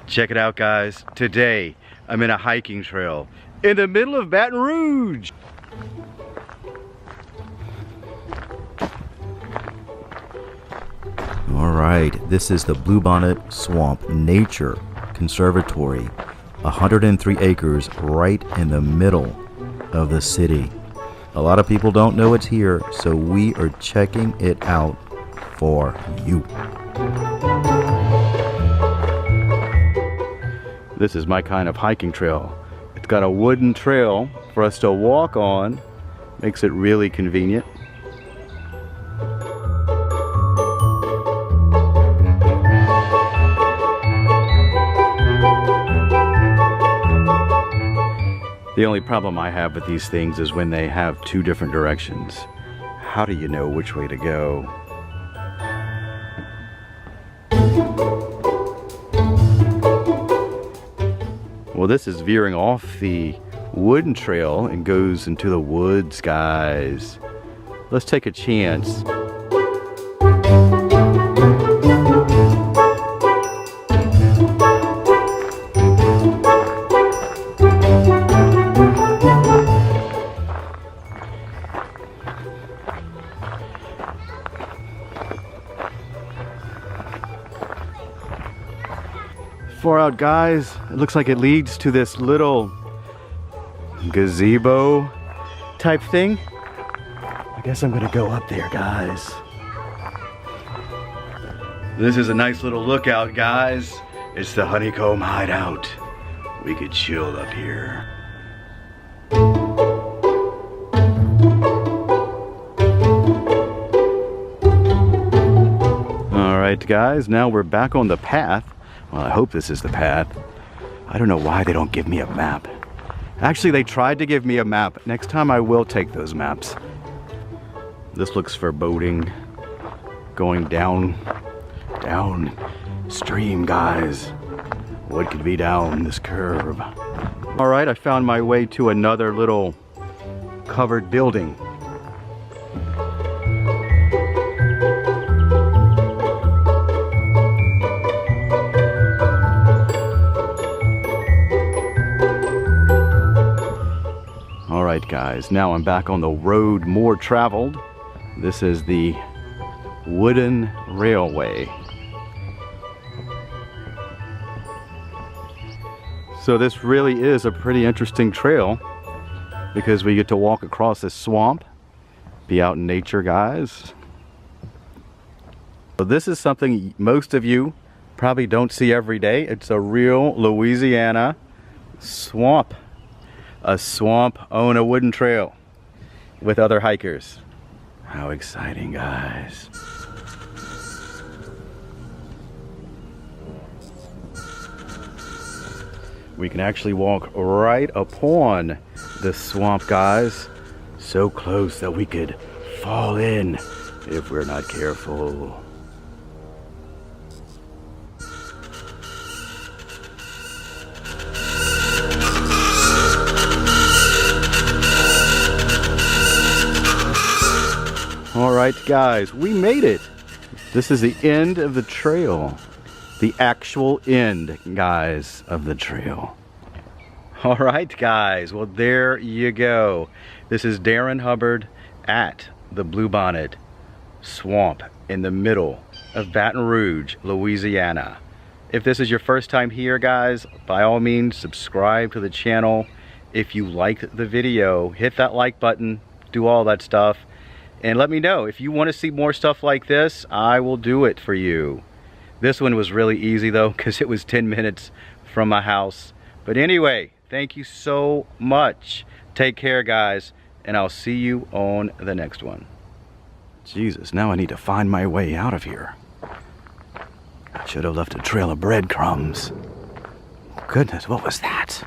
Check it out, guys. Today, I'm in a hiking trail in the middle of Baton Rouge. All right, this is the Bluebonnet Swamp Nature Conservatory, 103 acres right in the middle of the city. A lot of people don't know it's here, so we are checking it out for you. This is my kind of hiking trail. It's got a wooden trail for us to walk on, makes it really convenient. The only problem I have with these things is when they have two different directions. How do you know which way to go? Well, this is veering off the wooden trail and goes into the woods, guys. Let's take a chance. Far out, guys. It looks like it leads to this little gazebo type thing. I guess I'm gonna go up there, guys. This is a nice little lookout, guys. It's the honeycomb hideout. We could chill up here. All right, guys, now we're back on the path. Well, I hope this is the path. I don't know why they don't give me a map. Actually, they tried to give me a map. Next time I will take those maps. This looks foreboding. Going down stream, guys. What could be down this curve? All right, I found my way to another little covered building. Alright, guys, now I'm back on the road more traveled. This is the wooden railway. So this really is a pretty interesting trail because we get to walk across this swamp, be out in nature, guys. So this is something most of you probably don't see every day. It's a real Louisiana swamp. A swamp on a wooden trail with other hikers. How exciting, guys. We can actually walk right upon the swamp, guys. So close that we could fall in if we're not careful. Alright, guys, we made it. This is the end of the trail. The actual end, guys, of the trail. Alright, guys, well, there you go. This is Darren Hubbard at the Bluebonnet Swamp in the middle of Baton Rouge, Louisiana. If this is your first time here, guys, by all means, subscribe to the channel. If you liked the video, hit that like button, do all that stuff. And let me know if you want to see more stuff like this. I will do it for you. This one was really easy though, because it was 10 minutes from my house. But anyway, thank you so much. Take care, guys, and I'll see you on the next one. Jesus, now I need to find my way out of here. I should have left a trail of breadcrumbs. Goodness, what was that?